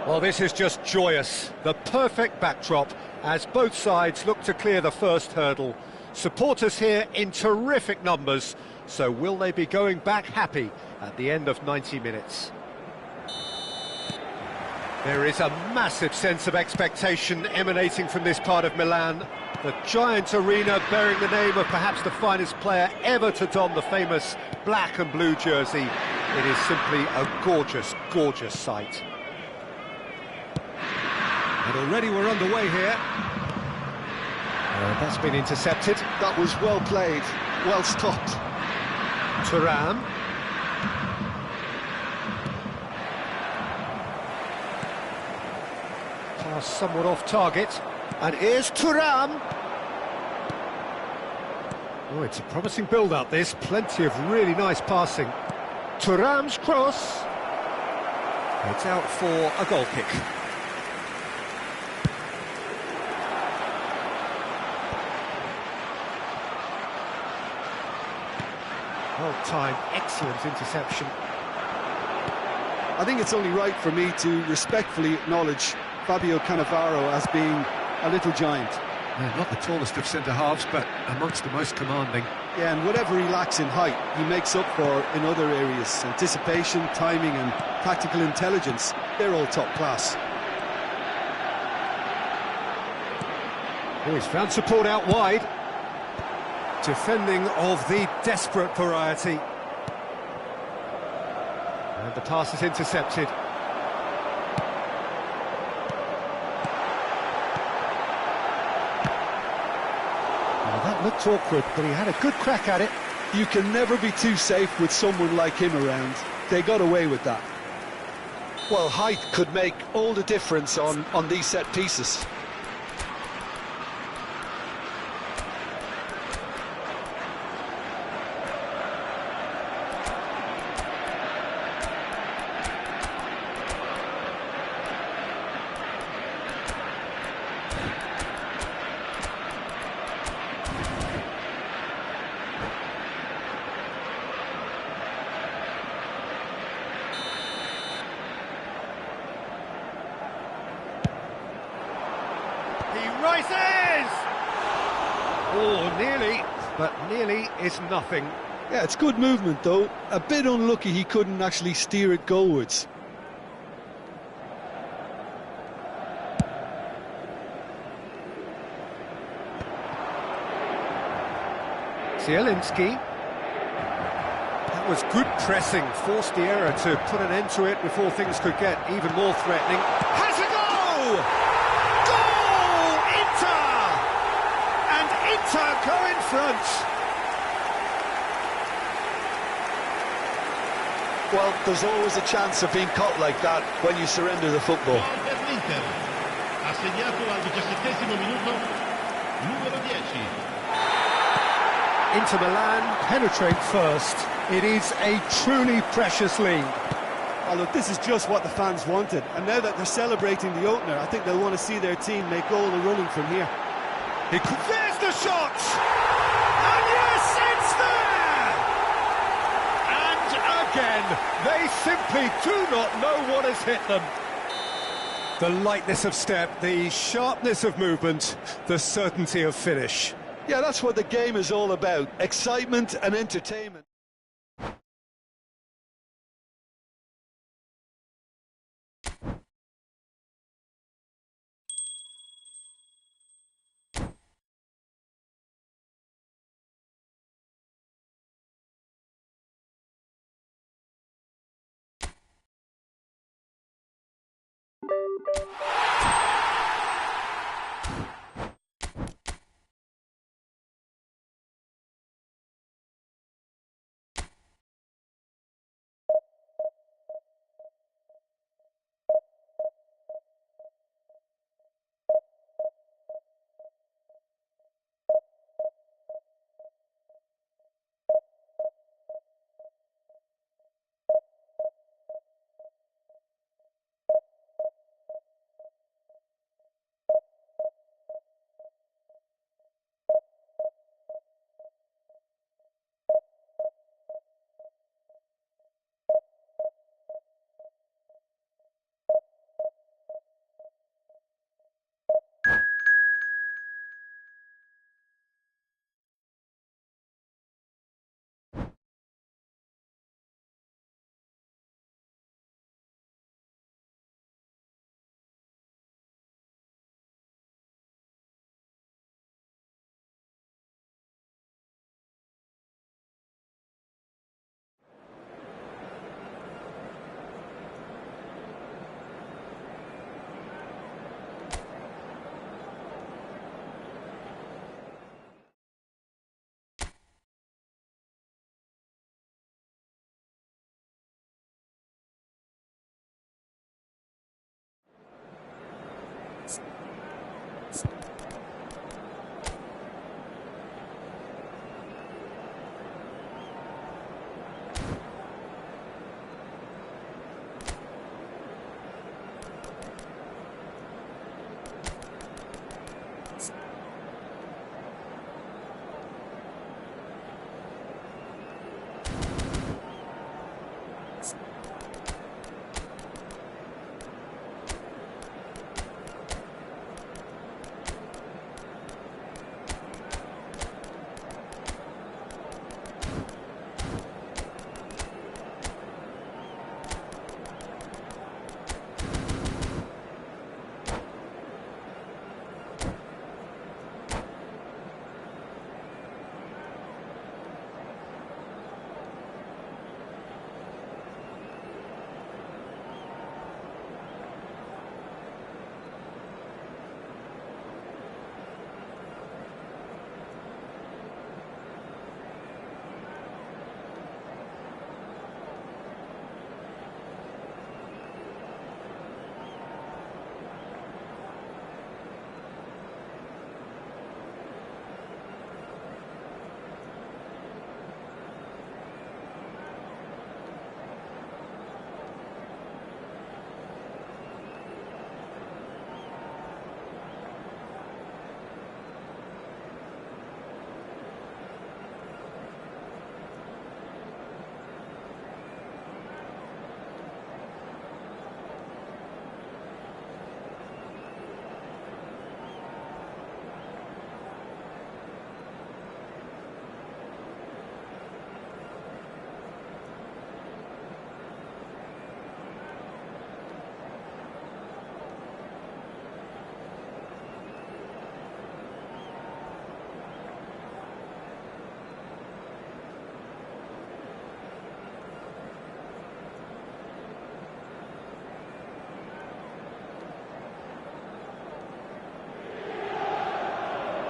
Well, this is just joyous. The perfect backdrop as both sides look to clear the first hurdle. Supporters here in terrific numbers, so will they be going back happy at the end of 90 minutes? There is a massive sense of expectation emanating from this part of Milan. The giant arena bearing the name of perhaps the finest player ever to don the famous black and blue jersey. It is simply a gorgeous, gorgeous sight. And already we're underway here. That's been intercepted. That was well played, well stopped. Thuram. Pass somewhat off target. And here's Thuram. Oh, it's a promising build-up, this. Plenty of really nice passing. Thuram's cross. It's out for a goal kick. Well-timed, excellent interception. I think it's only right for me to respectfully acknowledge Fabio Cannavaro as being a little giant. Yeah, not the tallest of centre-halves, but amongst the most commanding. Yeah, and whatever he lacks in height, he makes up for in other areas. Anticipation, timing and tactical intelligence, they're all top class. Oh, he's found support out wide. Defending of the desperate variety. And the pass is intercepted. Well, that looked awkward, but he had a good crack at it. You can never be too safe with someone like him around. They got away with that. Well, height could make all the difference on these set pieces. He rises! Oh, nearly, but nearly is nothing. Yeah, it's good movement though. A bit unlucky he couldn't actually steer it goalwards. Zielinski. That was good pressing, forced the error to put an end to it before things could get even more threatening. Has a goal! Goal! Inter! And Inter go in front. Well, there's always a chance of being caught like that when you surrender the football. Ha segnato al 17° minuto numero 10. Inter Milan penetrate first. It is a truly precious lead. Oh, look, this is just what the fans wanted. And now that they're celebrating the opener, I think they'll want to see their team make all the running from here. There's the shot! And yes, it's there! And again, they simply do not know what has hit them. The lightness of step, the sharpness of movement, the certainty of finish. Yeah, that's what the game is all about. Excitement and entertainment.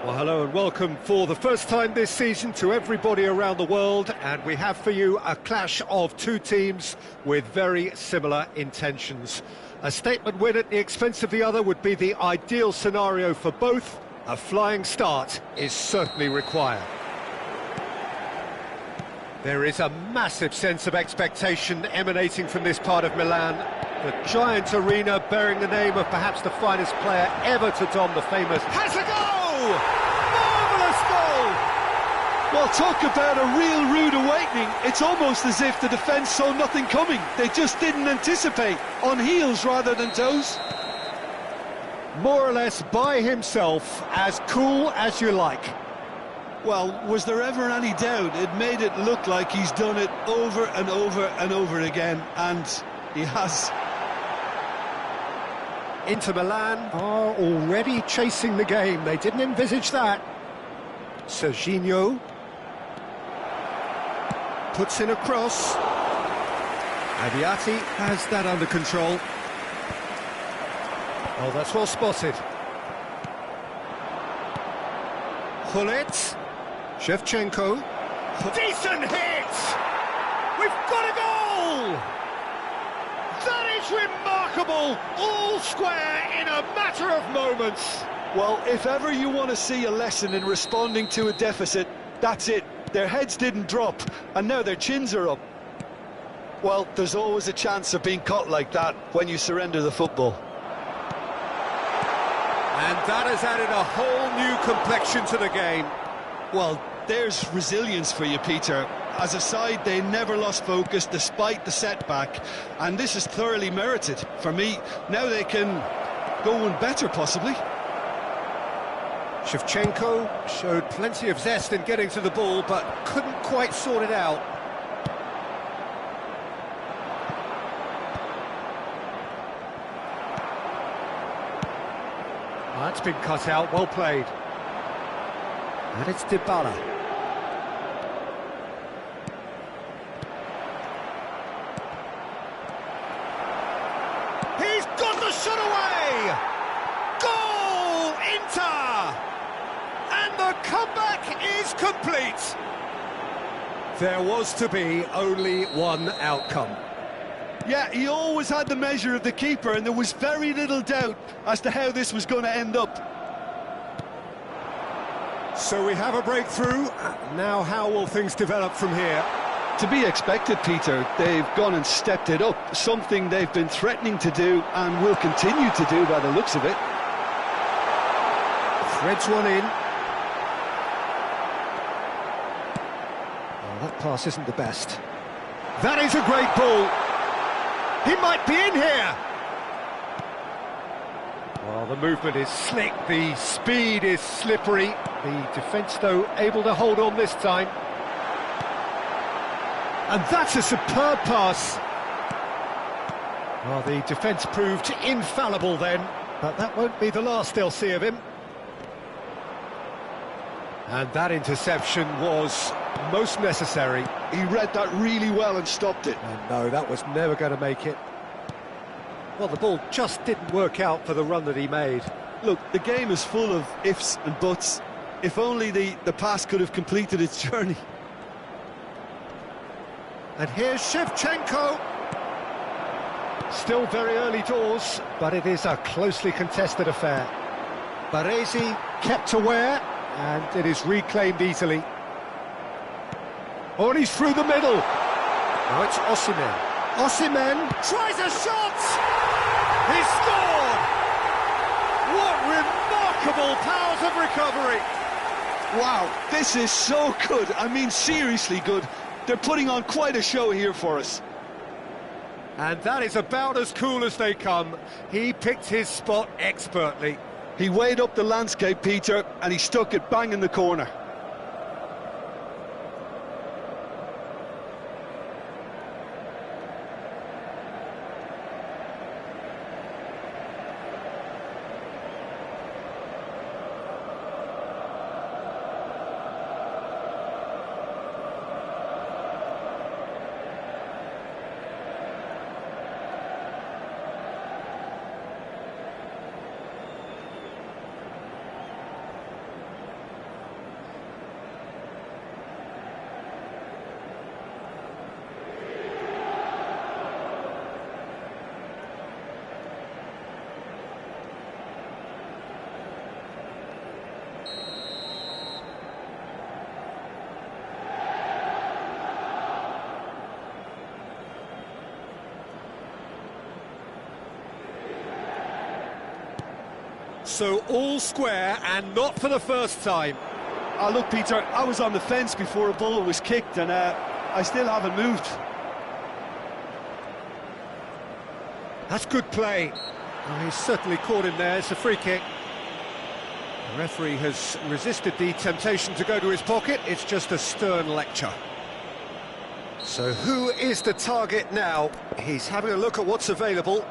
Well, hello and welcome for the first time this season to everybody around the world, and we have for you a clash of two teams with very similar intentions. A statement win at the expense of the other would be the ideal scenario for both. A flying start is certainly required. There is a massive sense of expectation emanating from this part of Milan. The giant arena bearing the name of perhaps the finest player ever to don the famous... Has a goal! Marvellous goal! Well, talk about a real rude awakening. It's almost as if the defence saw nothing coming. They just didn't anticipate, on heels rather than toes. More or less by himself, as cool as you like. Well, was there ever any doubt? It made it look like he's done it over and over and over again, and he has. Inter Milan are already chasing the game. They didn't envisage that. Serginho puts in a cross. Aviati has that under control. Oh, that's well spotted. Hullet. Shevchenko. Decent hit! We've got a goal! That is remarkable! All square in a matter of moments. Well, if ever you want to see a lesson in responding to a deficit, that's it. Their heads didn't drop, and now their chins are up. Well, there's always a chance of being caught like that when you surrender the football. And that has added a whole new complexion to the game. Well, there's resilience for you, Peter. As a side, they never lost focus despite the setback, and this is thoroughly merited. For me, now they can go one better, possibly. Shevchenko showed plenty of zest in getting to the ball, but couldn't quite sort it out. That's been cut out, well played. And it's Dybala. He's got the shot away! Goal, Inter! And the comeback is complete. There was to be only one outcome. Yeah, he always had the measure of the keeper, and there was very little doubt as to how this was going to end up. So we have a breakthrough. Now how will things develop from here? To be expected, Peter. They've gone and stepped it up, something they've been threatening to do and will continue to do by the looks of it. Threads one in. Oh, that pass isn't the best. That is a great ball. He might be in here. Well, the movement is slick, the speed is slippery. The defence, though, able to hold on this time. And that's a superb pass. Well, the defence proved infallible then, but that won't be the last they'll see of him. And that interception was most necessary. He read that really well and stopped it. And no, that was never going to make it. Well, the ball just didn't work out for the run that he made. Look, the game is full of ifs and buts. If only the pass could have completed its journey. And here's Shevchenko. Still very early doors, but it is a closely contested affair. Baresi kept aware, and it is reclaimed easily. Oh, and he's through the middle. Now it's Osimhen. Osimhen tries a shot! He scored! What remarkable powers of recovery! Wow, this is so good. I mean, seriously good. They're putting on quite a show here for us. And that is about as cool as they come. He picked his spot expertly. He weighed up the landscape, Peter, and he stuck it bang in the corner. So all square, and not for the first time. Look, Peter, I was on the fence before a ball was kicked, and I still haven't moved. That's good play. Oh, he's certainly caught him there. It's a free kick. The referee has resisted the temptation to go to his pocket. It's just a stern lecture. So who is the target now? He's having a look at what's available.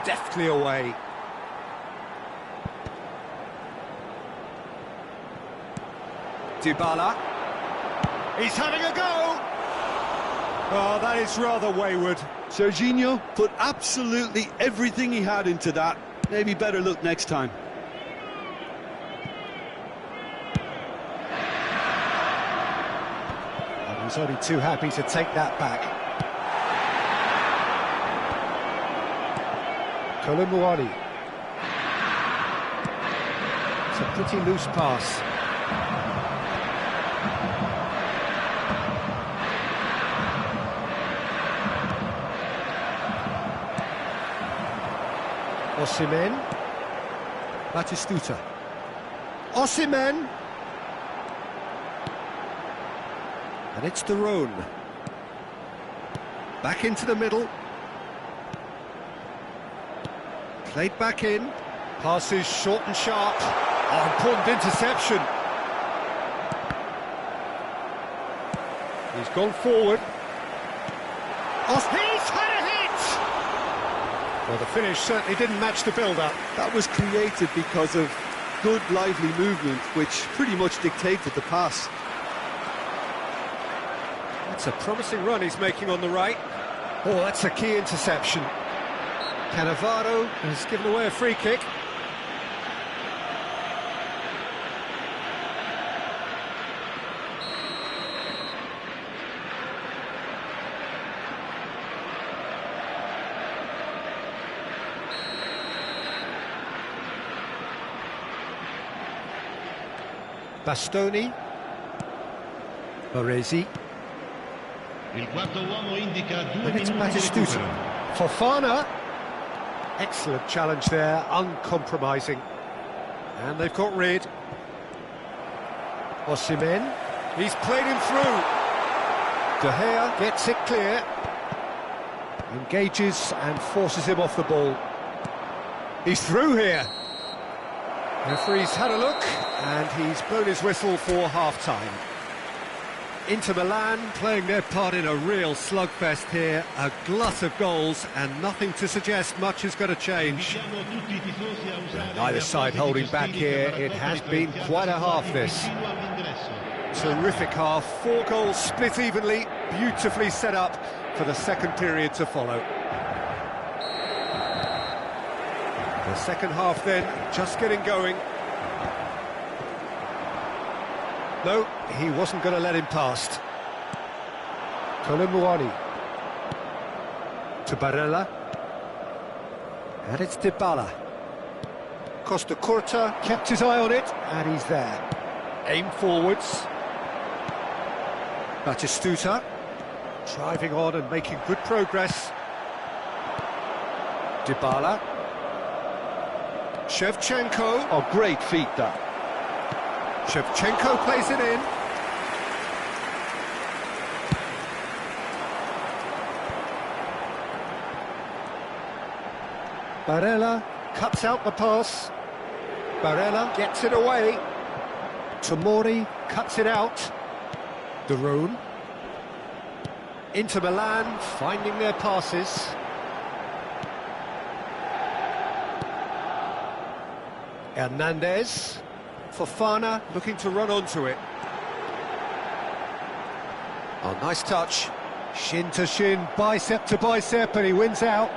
Deftly away. Dybala. He's having a go! Oh, that is rather wayward. Serginho put absolutely everything he had into that. Maybe better look next time. And he's only too happy to take that back. Kolumuani. It's a pretty loose pass. Osimhen. Batistuta. Osimhen. And it's De Roon. Back into the middle. Played back in. Passes short and sharp. Oh, important interception. He's gone forward. He's had a hit! Well, the finish certainly didn't match the build-up. That was created because of good, lively movement, which pretty much dictated the pass. That's a promising run he's making on the right. Oh, that's a key interception. Cannavaro has given away a free kick. Bastoni. Baresi. Il quarto uomo indica 2 And it's minuti di Batistuta. recupero. Fofana. Excellent challenge there, uncompromising. And they've got rid. Osimhen. He's played him through. De Gea gets it clear. Engages and forces him off the ball. He's through here. Referee's had a look, and he's blown his whistle for half-time. Inter Milan playing their part in a real slugfest here, a glut of goals, and nothing to suggest much is going to change. Neither side holding back here. It has been quite a half, this. Terrific half, 4 goals split evenly, beautifully set up for the second period to follow. The second half then, just getting going. No, he wasn't going to let him past. Kolumuani. To Barella. And it's Dybala. Costa Curta kept his eye on it, and he's there. Aim forwards. Batistuta. Driving on and making good progress. Dybala. Shevchenko. Oh, great feat, that. Shevchenko plays it in. Barella cuts out the pass. Barella gets it away. Tomori cuts it out. De Roon. Inter Milan finding their passes. Hernandez. Fofana looking to run onto it. Oh, nice touch. Shin to shin, bicep to bicep, and he wins out.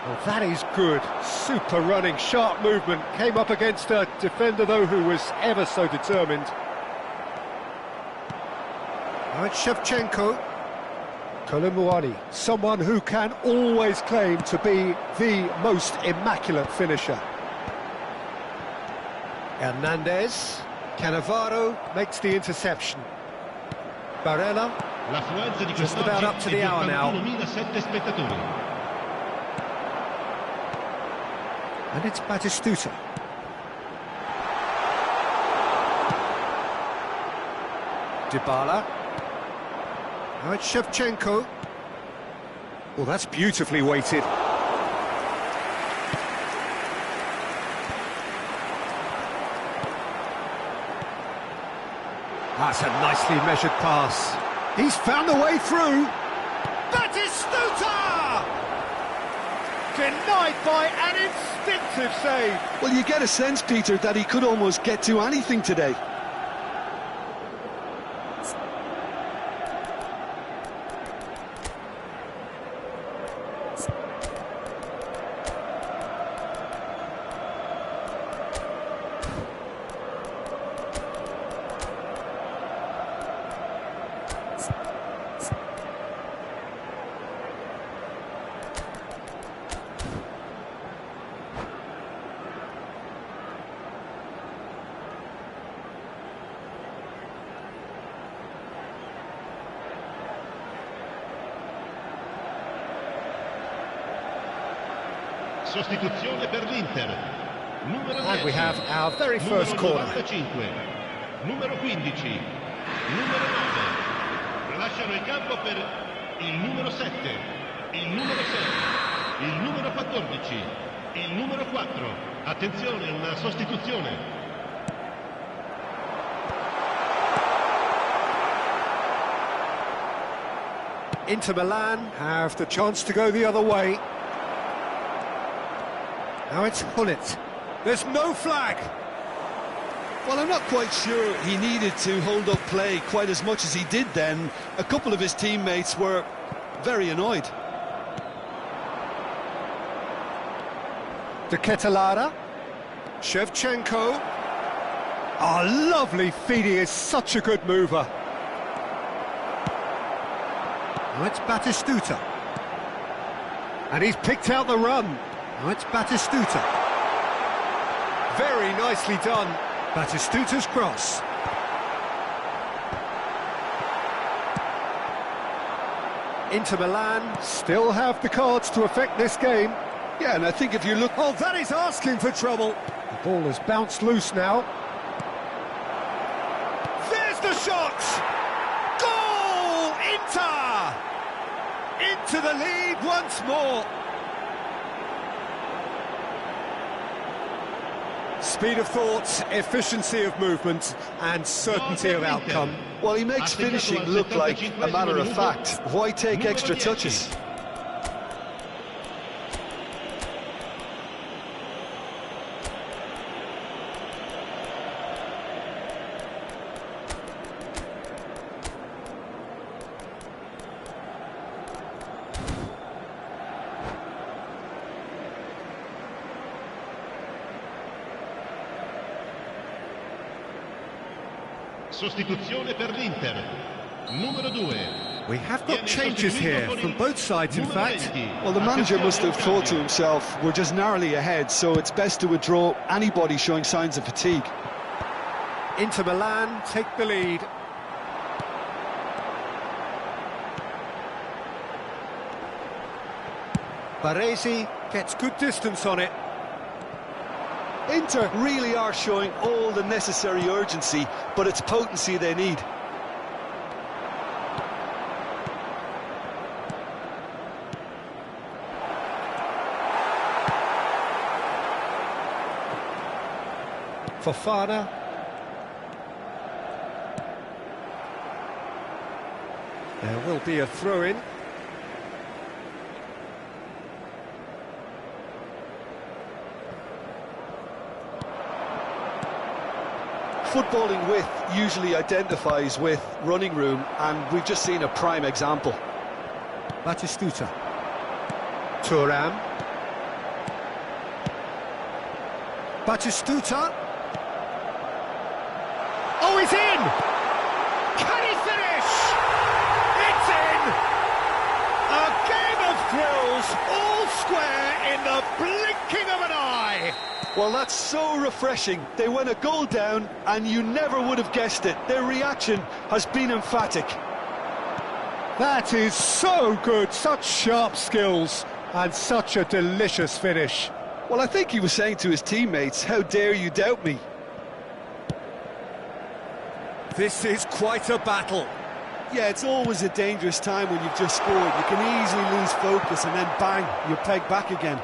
Well, that is good. Super running, sharp movement. Came up against a defender, though, who was ever so determined. Now it's Shevchenko. Kolomuani, someone who can always claim to be the most immaculate finisher. Hernandez, Cannavaro makes the interception. Barella, L'affluenza di just about up to the hour now. 41.7 spettatori. And it's Batistuta. Dybala. Now it's Shevchenko. Well, that's beautifully weighted. That's a nicely measured pass. He's found a way through. Batistuta! Denied by an instinctive save. Well, you get a sense, Peter, that he could almost get to anything today. Sostituzione per l'Inter. Numero 10. And we have our very first corner. 95. Numero 15. Numero 9. Lasciano il campo per il numero 7. Il numero 6. Il numero 14. Il numero 4. Attenzione, una sostituzione. Inter Milan have the chance to go the other way. Now it's Hullet. There's no flag. Well, I'm not quite sure he needed to hold up play quite as much as he did then. A couple of his teammates were very annoyed. De Ketelare. Shevchenko. Oh, lovely feed. He is such a good mover. Now it's Batistuta. And he's picked out the run. Now it's Batistuta. Very nicely done. Batistuta's cross. Inter Milan still have the cards to affect this game. Yeah, and I think if you look... Oh, that is asking for trouble. The ball has bounced loose now. There's the shot! Goal! Inter! Into the lead once more. Speed of thought, efficiency of movement, and certainty of outcome. Well, he makes finishing look like a matter of fact. Why take extra touches? Sostituzione per l'Inter. Numero 2. We have got changes here from both sides, in fact. Well, the manager must have thought to himself, we're just narrowly ahead, so it's best to withdraw anybody showing signs of fatigue. Inter Milan take the lead. Baresi gets good distance on it. Inter really are showing all the necessary urgency, but it's potency they need. Fofana. There will be a throw-in. Footballing width usually identifies with running room, and we've just seen a prime example. Batistuta. Thuram. Batistuta. Oh, he's in! Can he finish? It's in! Well, that's so refreshing. They went a goal down, and you never would have guessed it. Their reaction has been emphatic. That is so good, such sharp skills, and such a delicious finish. Well, I think he was saying to his teammates, how dare you doubt me? This is quite a battle. Yeah, it's always a dangerous time when you've just scored. You can easily lose focus and then bang, you're pegged back again.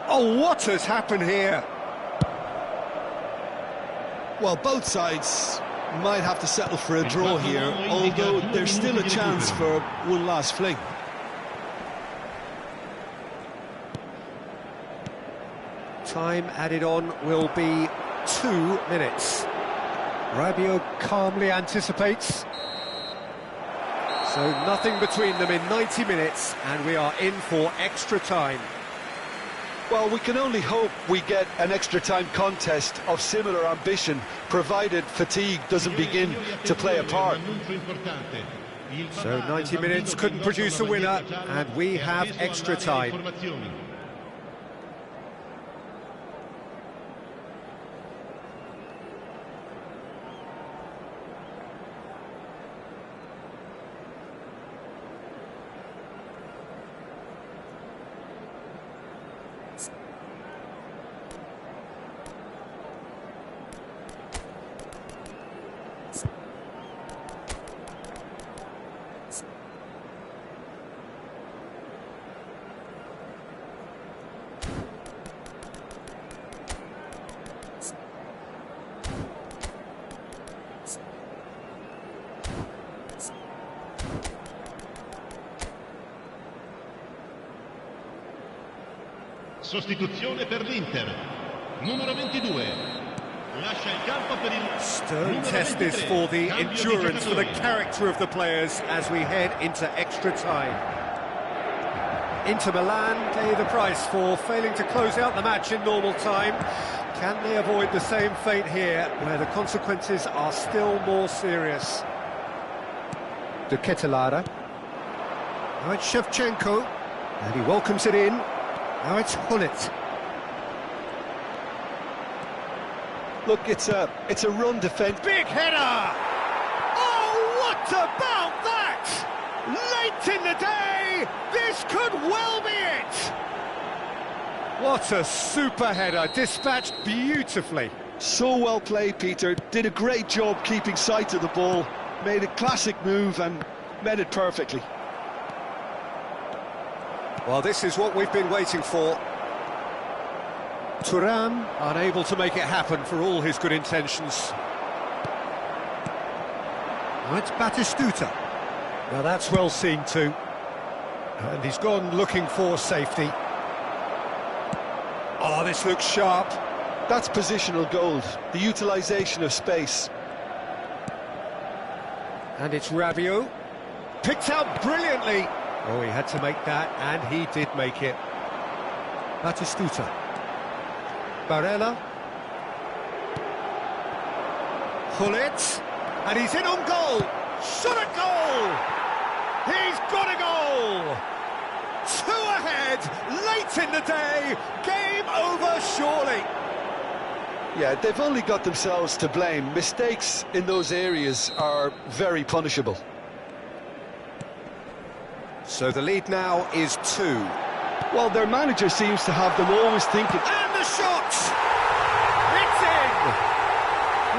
Oh, what has happened here? Well, both sides might have to settle for a draw here, although there's still a chance for one last fling. Time added on will be 2 minutes. Rabiot calmly anticipates. So nothing between them in 90 minutes, and we are in for extra time. Well, we can only hope we get an extra-time contest of similar ambition, provided fatigue doesn't begin to play a part. So 90 minutes couldn't produce a winner, and we have extra time. Sostituzione per l'Inter. Numero 22. Lascia il campo per il Stern test this for the endurance, for the character of the players as we head into extra time. Inter Milan pay the price for failing to close out the match in normal time. Can they avoid the same fate here, where the consequences are still more serious? De Ketelara. Now it's Shevchenko, and he welcomes it in. Now it's Hullet. Look, it's a run defence. Big header! Oh, what about that? Late in the day, this could well be it! What a super header, dispatched beautifully. So well played, Peter. Did a great job keeping sight of the ball. Made a classic move and met it perfectly. Well, this is what we've been waiting for. Thuram unable to make it happen for all his good intentions. Now it's Batistuta. Now that's well seen too. And he's gone looking for safety. Oh, this looks sharp. That's positional gold, the utilisation of space. And it's Rabiot. Picked out brilliantly. Oh, he had to make that, and he did make it. Batistuta. Barella. Hullet. And he's in on goal. Shot a goal! He's got a goal! 2 ahead, late in the day, game over surely. Yeah, they've only got themselves to blame. Mistakes in those areas are very punishable. So the lead now is 2. Well, their manager seems to have them always thinking... And the shot! It's in!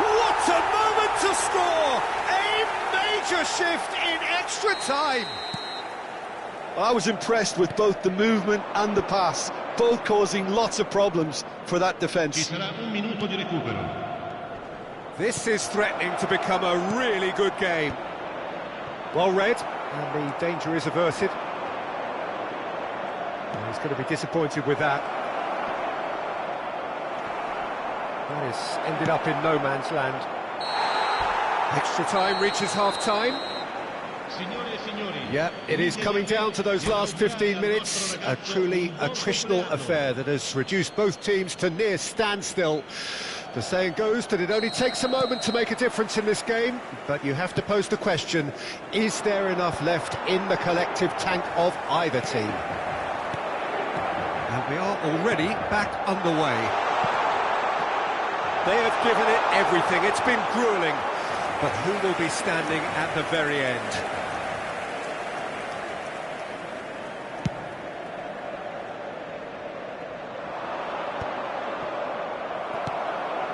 What a moment to score! A major shift in extra time! I was impressed with both the movement and the pass, both causing lots of problems for that defence. This is threatening to become a really good game. Well read, and the danger is averted. And he's going to be disappointed with that. That has ended up in no man's land. Extra time reaches half-time. Yeah, it is coming down to those last 15 minutes. A truly attritional affair that has reduced both teams to near standstill. The saying goes that it only takes a moment to make a difference in this game, but you have to pose the question, is there enough left in the collective tank of either team? And we are already back underway. They have given it everything. It's been gruelling. But who will be standing at the very end?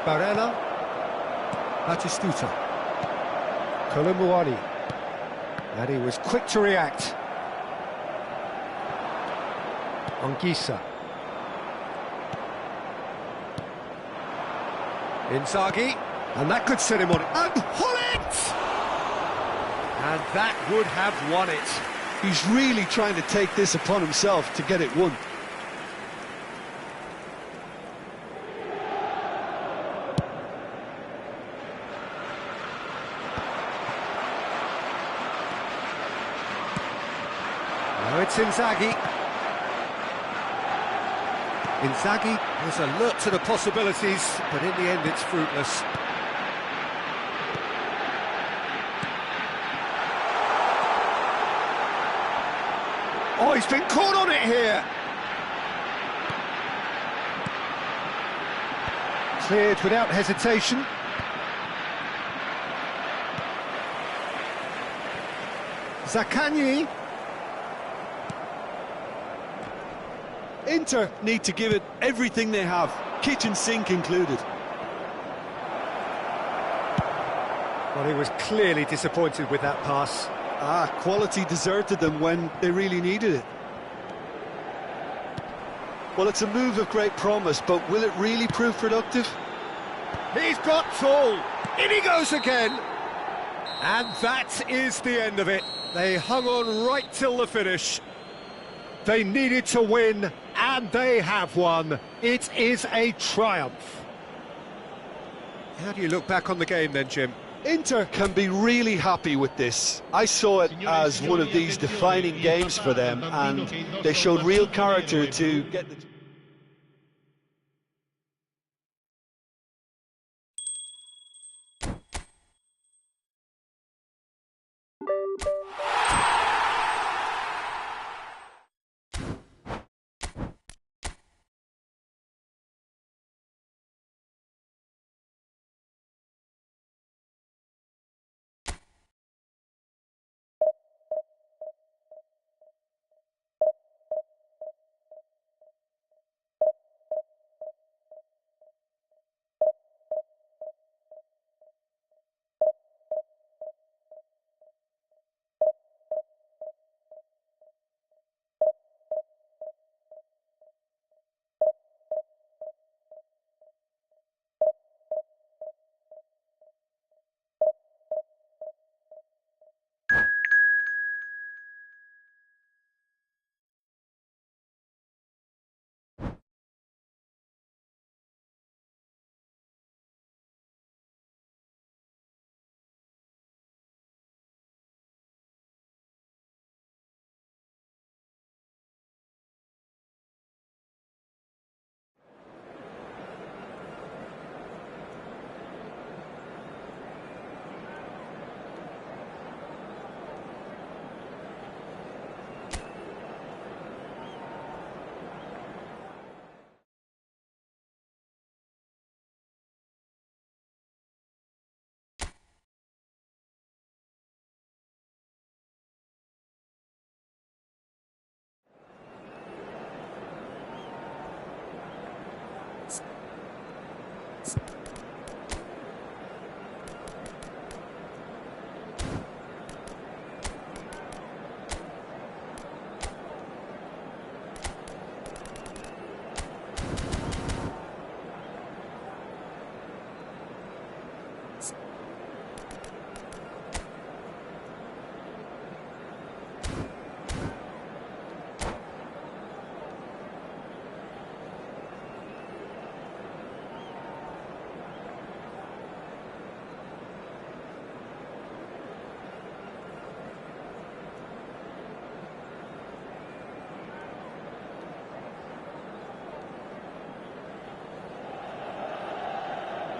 Barella. Batistuta. Kolumuani. And he was quick to react. Anguissa. Inzaghi. And that could set him on it. And Hullet! And that would have won it. He's really trying to take this upon himself to get it won. Now it's Inzaghi. Inzaghi was alert to the possibilities, but in the end it's fruitless. Oh, he's been caught on it here. Cleared without hesitation. Zaccagni. Inter need to give it everything they have, kitchen sink included. Well, he was clearly disappointed with that pass. Quality deserted them when they really needed it. Well, it's a move of great promise, but will it really prove productive? He's got tall. In he goes again. And that is the end of it. They hung on right till the finish. They needed to win, and they have won. It is a triumph. How do you look back on the game then, Jim? Inter can be really happy with this. I saw it as one of these defining games for them, and they showed real character to get the...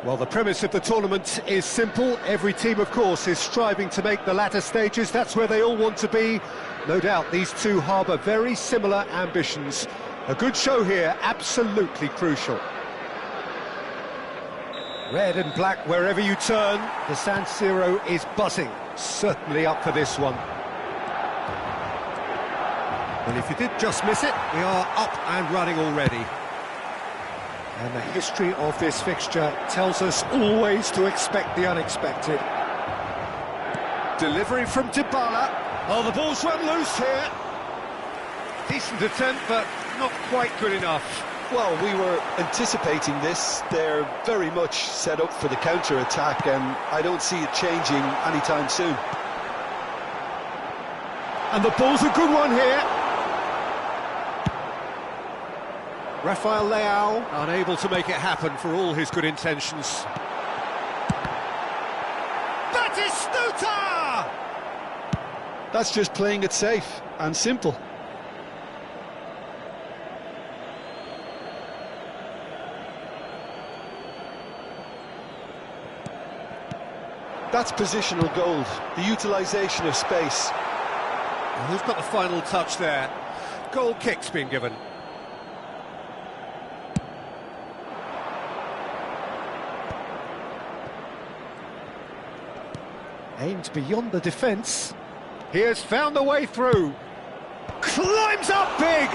Well, the premise of the tournament is simple. Every team, of course, is striving to make the latter stages. That's where they all want to be. No doubt these two harbour very similar ambitions. A good show here, absolutely crucial. Red and black wherever you turn. The San Siro is buzzing. Certainly up for this one. Well, if you did just miss it, we are up and running already. And the history of this fixture tells us always to expect the unexpected. Delivery from Dybala. Oh, the ball's run loose here. Decent attempt, but not quite good enough. Well, we were anticipating this. They're very much set up for the counter-attack, and I don't see it changing anytime soon. And the ball's a good one here. Rafael Leao, unable to make it happen for all his good intentions. Batistuta! That's just playing it safe and simple. That's positional gold, the utilisation of space. Well, who's got the final touch there? Goal kick's been given. Aimed beyond the defence. He has found the way through. Climbs up big!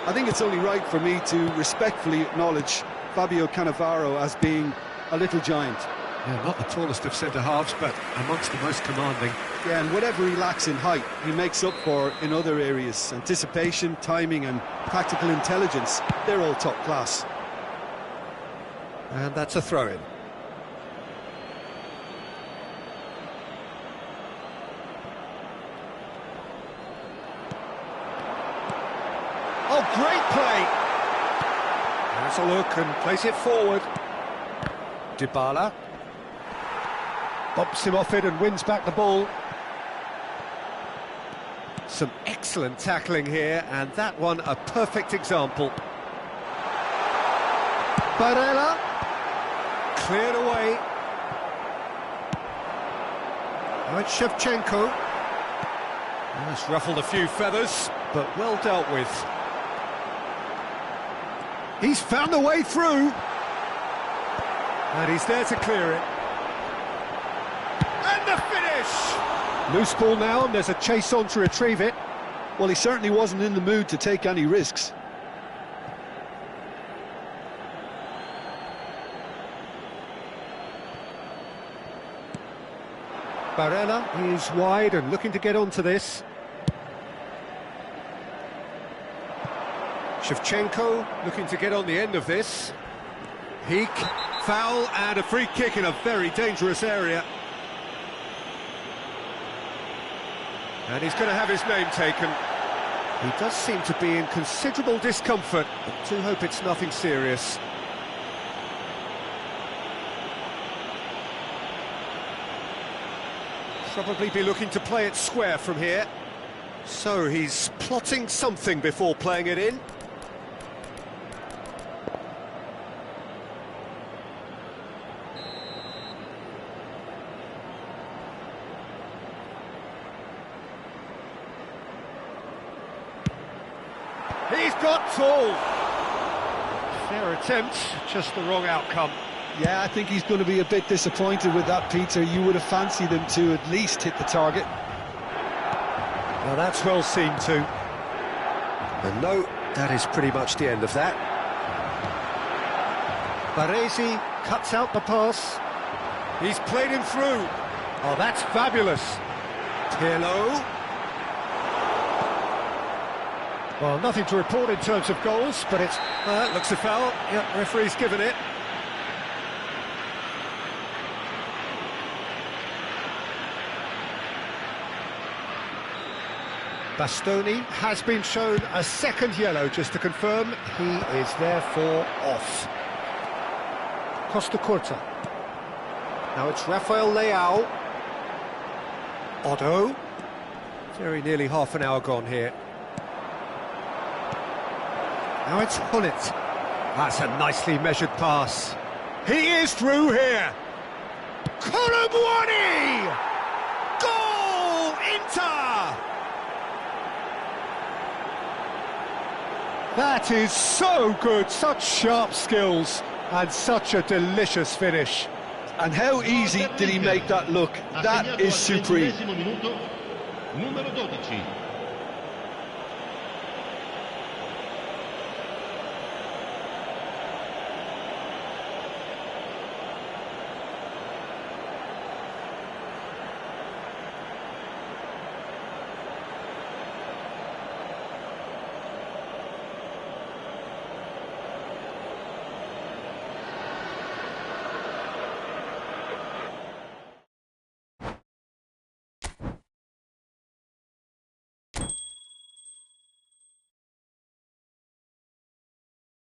I think it's only right for me to respectfully acknowledge Fabio Cannavaro as being a little giant. Yeah, not the tallest of centre-halves, but amongst the most commanding. Yeah, and whatever he lacks in height, he makes up for in other areas. Anticipation, timing and tactical intelligence, they're all top class. And that's a throw-in. Oh, great play! Has a look and plays it forward. Dybala. Bumps him off it and wins back the ball. Some excellent tackling here, and that one a perfect example. Barella. Cleared away. Now it's Shevchenko. That's ruffled a few feathers, but well dealt with. He's found the way through. And he's there to clear it. And the finish! Loose ball now, and there's a chase on to retrieve it. Well, he certainly wasn't in the mood to take any risks. Barella is wide and looking to get onto this. Shevchenko looking to get on the end of this. Peak, foul and a free kick in a very dangerous area. And he's going to have his name taken. He does seem to be in considerable discomfort, but do hope it's nothing serious. Probably be looking to play it square from here. So he's plotting something before playing it in. He's got tall. Fair attempt, just the wrong outcome. Yeah, I think he's going to be a bit disappointed with that, Peter. You would have fancied him to at least hit the target. Well, that's well seen too. And no, that is pretty much the end of that. Baresi cuts out the pass. He's played him through. Oh, that's fabulous. Pirlo. Well, nothing to report in terms of goals, but it's... looks a foul. Yep, referee's given it. Bastoni has been shown a second yellow, just to confirm. He is therefore off. Costa Curta. Now it's Rafael Leao. Otto. Very nearly half an hour gone here. Now it's Hullet. That's a nicely measured pass. He is through here. Colomboani! Goal! Inter! That is so good, such sharp skills and such a delicious finish. And how easy did he make that look? That is supreme. Minuto, numero 12.